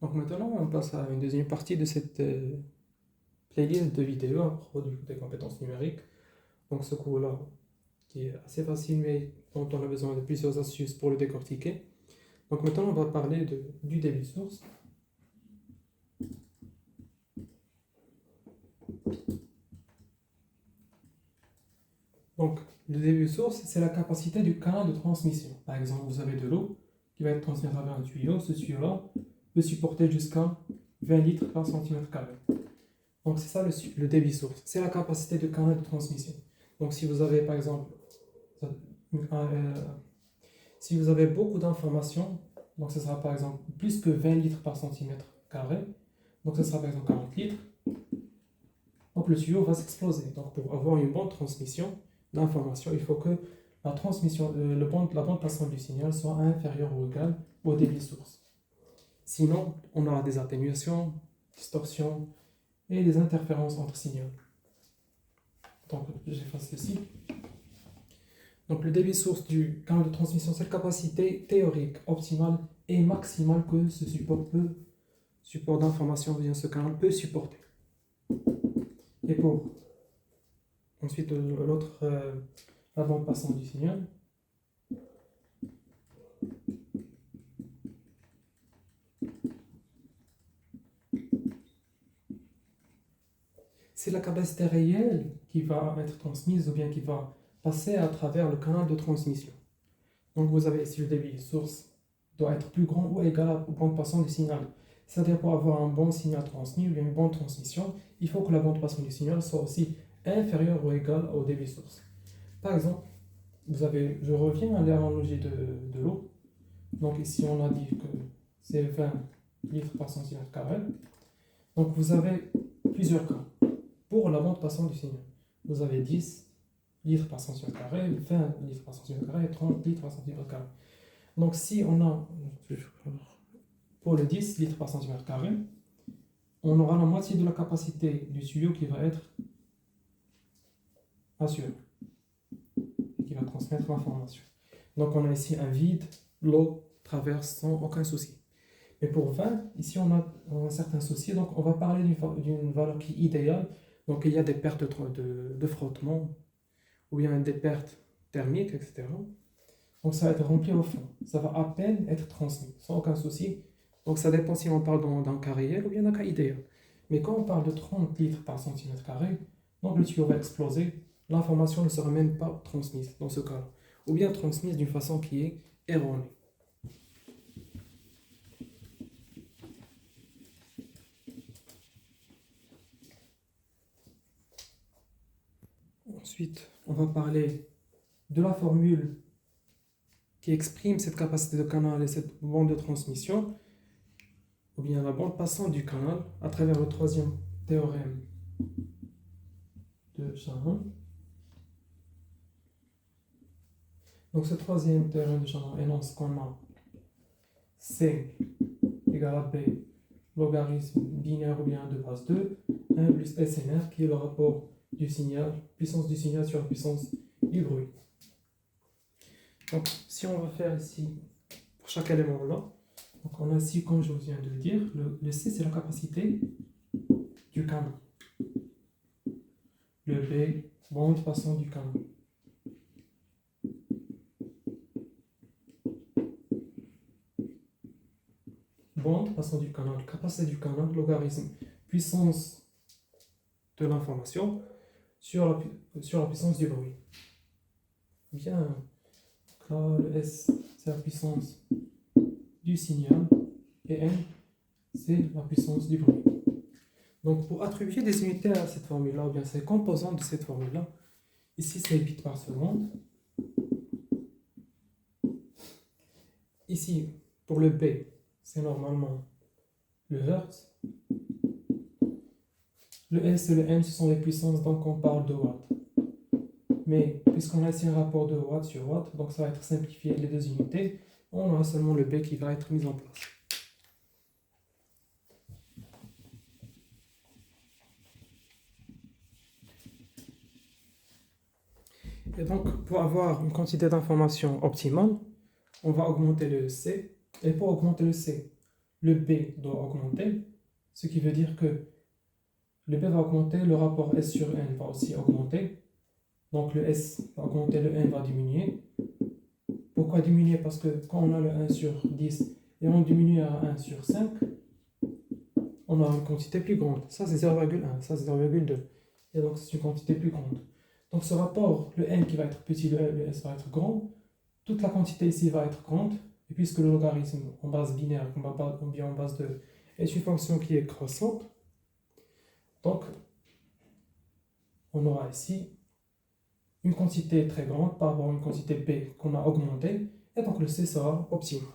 Donc maintenant, on passe à une deuxième partie de cette playlist de vidéos à propos des compétences numériques. Donc ce cours-là, qui est assez facile, mais dont on a besoin de plusieurs astuces pour le décortiquer. Donc maintenant, on va parler du débit source. Donc le débit source, c'est la capacité du canal de transmission. Par exemple, vous avez de l'eau qui va être transmise à travers un tuyau. Ce tuyau-là peut supporter jusqu'à 20 litres par centimètre carré. Donc c'est ça le débit source, c'est la capacité de canal de transmission. Donc si vous avez par exemple, si vous avez beaucoup d'informations, donc ce sera par exemple plus que 20 litres par centimètre carré, donc ce sera par exemple 40 litres, donc le tuyau va s'exploser. Donc pour avoir une bonne transmission d'informations, il faut que la transmission, la bande passante du signal soit inférieure ou égale au débit source. Sinon, on aura des atténuations, distorsions, et des interférences entre signaux. Donc, j'efface ceci. Donc, le débit source du canal de transmission, c'est la capacité théorique optimale et maximale que ce support d'information via ce canal peut supporter. Et pour ensuite la bande passante du signal. C'est la capacité réelle qui va être transmise ou bien qui va passer à travers le canal de transmission. Donc vous avez ici le débit source doit être plus grand ou égal à la bande passante du signal. C'est-à-dire pour avoir un bon signal transmis ou bien une bonne transmission, il faut que la bande passante du signal soit aussi inférieure ou égale au débit source. Par exemple, je reviens à l'analogie de l'eau. Donc ici on a dit que c'est 20 litres par centimètre carré. Donc vous avez plusieurs cas. Pour la bande passante du signal, vous avez 10 litres par centimètre carré, 20 litres par centimètre carré et 30 litres par centimètre carré. Donc si on a, pour le 10 litres par centimètre carré, on aura la moitié de la capacité du tuyau qui va être assurée et qui va transmettre l'information. Donc on a ici un vide, l'eau traverse sans aucun souci. Mais pour 20, ici on a un certain souci, donc on va parler d'une valeur qui est idéale. Donc il y a des pertes de frottement, ou bien des pertes thermiques, etc. Donc ça va être rempli au fond. Ça va à peine être transmis, sans aucun souci. Donc ça dépend si on parle d'un cas réel ou bien d'un cas idéal. Mais quand on parle de 30 litres par centimètre carré, donc le tuyau va exploser, l'information ne sera même pas transmise dans ce cas-là. Ou bien transmise d'une façon qui est erronée. Ensuite, on va parler de la formule qui exprime cette capacité de canal et cette bande de transmission, ou bien la bande passante du canal, à travers le troisième théorème de Shannon. Donc ce troisième théorème de Shannon énonce qu'on a C égale à B logarithme binaire ou bien 1 de base 2, 1 plus SNR, qui est le rapport du signal, puissance du signal sur la puissance du bruit. Donc si on va faire ici, pour chaque élément là, donc on a ici, comme je viens de le dire, le C c'est la capacité du canal. Le B, bande passante du canal. Bande passante du canal, capacité du canal, logarithme, puissance de l'information sur la puissance du bruit. Bien, là, le S, c'est la puissance du signal, et M, c'est la puissance du bruit. Donc, pour attribuer des unités à cette formule-là, ou bien ces composantes de cette formule-là, ici c'est bits par seconde. Ici, pour le B, c'est normalement le Hertz. Le S et le M, ce sont les puissances, donc on parle de watts. Mais puisqu'on a ici un rapport de watts sur watts, donc ça va être simplifié les deux unités, on aura seulement le B qui va être mis en place. Et donc, pour avoir une quantité d'information optimale, on va augmenter le C. Et pour augmenter le C, le B doit augmenter, ce qui veut dire que le B va augmenter, le rapport S sur N va aussi augmenter. Donc le S va augmenter, le N va diminuer. Pourquoi diminuer? Parce que quand on a le 1 sur 10 et on diminue à 1 sur 5, on a une quantité plus grande. Ça c'est 0,1, ça c'est 0,2. Et donc c'est une quantité plus grande. Donc ce rapport, le N qui va être petit, le S va être grand, toute la quantité ici va être grande. Et puisque le logarithme en base binaire, ou bien en base de, est une fonction qui est croissante, donc on aura ici une quantité très grande par rapport à une quantité B qu'on a augmentée, et donc le C sera optimal.